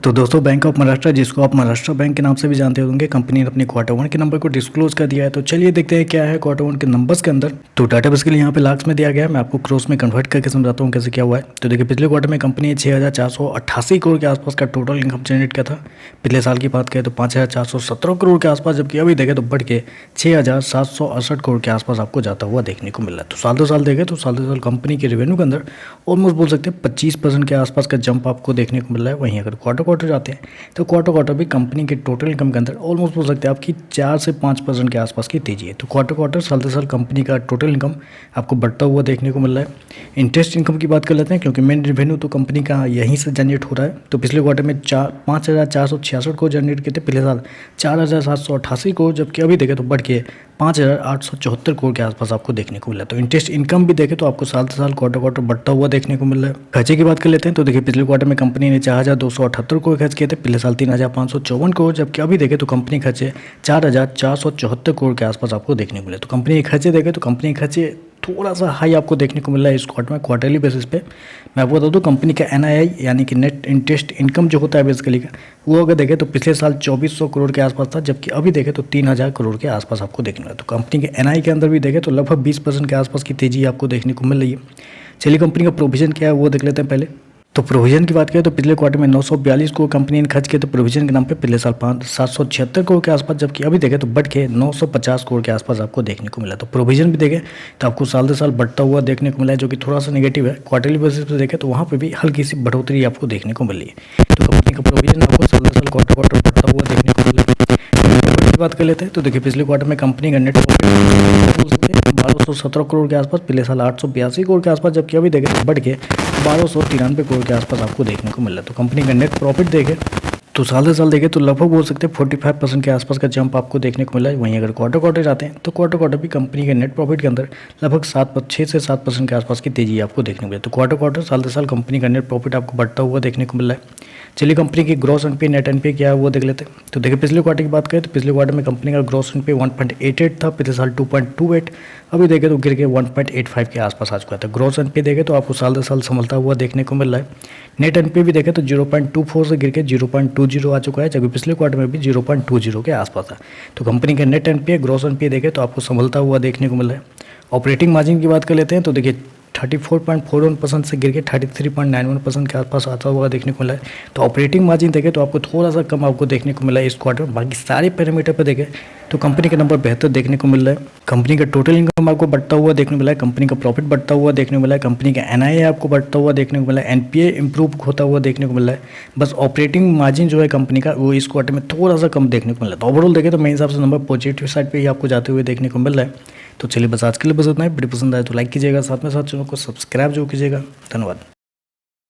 तो दोस्तों bank of Maharashtra, जिसको आप महाराष्ट्र बैंक के नाम से भी जानते होंगे, कंपनी ने अपने क्वार्टर वन के नंबर को डिस्क्लोज कर दिया है। तो चलिए देखते हैं क्या है क्वार्टर वन के नंबर्स के अंदर। तो डाटा बेसिकली यहाँ पे लाख्स में दिया गया है, मैं आपको क्रोस में कन्वर्ट करके समझाता हूँ कैसे क्या हुआ है। तो देखिए पिछले क्वार्टर में कंपनी ने 6,488 करोड़ के आसपास का टोटल इनकम जनरेट किया था। पिछले साल की बात करें तो 5,417 करोड़ के आसपास, जबकि अभी देखें तो बढ़ के 6,768 करोड़ के आसपास आपको जाता हुआ देखने को मिल रहा है। तो साल दो साल देखें तो साल दो साल कंपनी के रेवेन्यू के अंदर ऑलमोस्ट बोल सकते हैं 25% के आसपास का जंप आपको देखने को मिल रहा है। वहीं अगर क्वार्टर जाते हैं तो क्वार्टर भी कंपनी के टोटल इनकम के अंदर ऑलमोस्ट बोल सकते हैं आपकी 4 से 5% के आसपास की तेजी है। तो क्वार्टर साल दर साल कंपनी का टोटल इनकम आपको बढ़ता हुआ देखने को मिल रहा है। इंटरेस्ट इनकम की बात कर लेते हैं, क्योंकि मेन रेवेन्यू तो कंपनी का यहीं से जनरेट हो रहा है। तो पिछले क्वार्टर में 5,466 करोड़ जनरेट किए थे, पिछले साल 4,788 करोड़, जबकि अभी देखें तो बढ़ के 5,874 करोड़ के आसपास आपको देखने को मिला है। तो इंटरेस्ट इनकम भी देखें तो आपको साल से साल क्वार्टर बढ़ता हुआ देखने को मिल रहा है। खर्चे की बात कर लेते हैं तो देखिए पिछले क्वार्टर में कंपनी ने 4,278 करोड़ खर्च किए थे, पिछले साल 3,554 करोड़, जबकि अभी देखें तो कंपनी खर्चे 4,474 करोड़ के आसपास आपको देखने को मिले। तो कंपनी के खर्चे देखें तो कंपनी के खर्चे थोड़ा सा हाई आपको देखने को मिल रहा है इस क्वार्टर में। क्वार्टरली बेसिस पे मैं आपको बता दूं, कंपनी का NII यानी कि नेट इंटरेस्ट इनकम जो होता है बेसिकली का, वो अगर देखें तो पिछले साल 2,400 करोड़ के आसपास था, जबकि अभी देखें तो 3,000 करोड़ के आसपास आपको देखने को मिला। तो कंपनी के NII के अंदर भी देखें तो लगभग 20% के आसपास की तेजी आपको देखने को मिल रही है। चलिए कंपनी का प्रोविजन क्या है वो देख लेते हैं पहले। तो प्रोविजन की बात करें तो पिछले क्वार्टर में 942 करोड़ कंपनी ने खर्च किए तो प्रोविजन के नाम पे पिछले साल 776 करोड़ के आसपास, जबकि अभी देखें तो बढ़ के 950 करोड़ के आसपास आपको देखने को मिला। तो प्रोविजन भी देखें तो आपको साल दर साल बढ़ता हुआ देखने को मिला है, जो कि थोड़ा सा नेगेटिव है। क्वार्टरली बेसिस पे देखें तो वहाँ पे भी हल्की सी बढ़ोतरी आपको देखने को मिली है। तो कंपनी का प्रोविजन आपको साल दर साल क्वार्टर बढ़ता हुआ देखने को मिला है। की बात कर लेते हैं तो देखिए पिछले क्वार्टर में कंपनी का नेट प्रॉफिट 1,217 करोड़ के आसपास, पिछले साल 882 करोड़ के आसपास, जबकि अभी देखें तो बढ़ के 1,293 करोड़ के आसपास आपको देखने को मिल रहा है। तो कंपनी का नेट प्रॉफिट देखें तो साल दर साल देखें तो लगभग बोल सकते हैं 45% के आसपास का जंप आपको देखने को मिला है। वहीं अगर क्वार्टर जाते हैं तो क्वार्टर भी कंपनी के नेट प्रॉफिट के अंदर लगभग 6 से 7% के आसपास की तेजी आपको देखने को मिला है। तो क्वार्टर साल दर साल कंपनी का नेट प्रॉफिट आपको बढ़ता हुआ देखने को मिल रहा है। चलिए कंपनी की ग्रॉस NPA नेट NPA क्या है वो देख लेते हैं। तो देखिए पिछले क्वार्टर की बात करें तो पिछले क्वार्टर में कंपनी का ग्रॉस NPA 1.88 था, पिछले साल 2.28, अभी देखें तो गिर के 1.85 के आसपास आ चुका था। ग्रॉस NPA देखें तो आपको साल दर साल संभलता हुआ देखने को मिल रहा है। नेट NPA भी देखें तो 0.24 से गिर के 0.20 आ चुका है, जबकि पिछले क्वार्टर में भी 0.20 के आसपास था। तो कंपनी का नेट NPA ग्रॉस NPA देखें तो आपको संभलता हुआ देखने को मिल रहा है। ऑपरेटिंग मार्जिन की बात कर लेते हैं तो देखिए 34.41% से गिर के 33.91% के आसपास आता हुआ देखने को मिला है। तो ऑपरेटिंग मार्जिन देखें तो आपको थोड़ा सा कम आपको देखने को मिला है इस क्वार्टर में। बाकी सारे पैरामीटर पर देखें तो कंपनी का नंबर बेहतर देखने को मिल रहा है। कंपनी का टोटल इनकम आपको बढ़ता हुआ देखने को मिला है, कंपनी का प्रॉफिट बढ़ता हुआ देखने को मिला है, कंपनी का NII आपको बढ़ता हुआ देखने को मिला है, NPA इंप्रूव होता हुआ देखने को मिला है। बस ऑपरेटिंग मार्जिन जो है कंपनी का वो इस क्वार्टर में थोड़ा सा कम देखने को मिला है। तो ओवरऑल देखें तो मेरे हिसाब से नंबर पॉजिटिव साइड पर ही आपको जाते हुए देखने को मिल रहा है। तो चलिए बस आज के लिए बस इतना ही। वीडियो पसंद आए तो लाइक कीजिएगा, साथ में साथ चैनल को सब्सक्राइब जरूर कीजिएगा। धन्यवाद।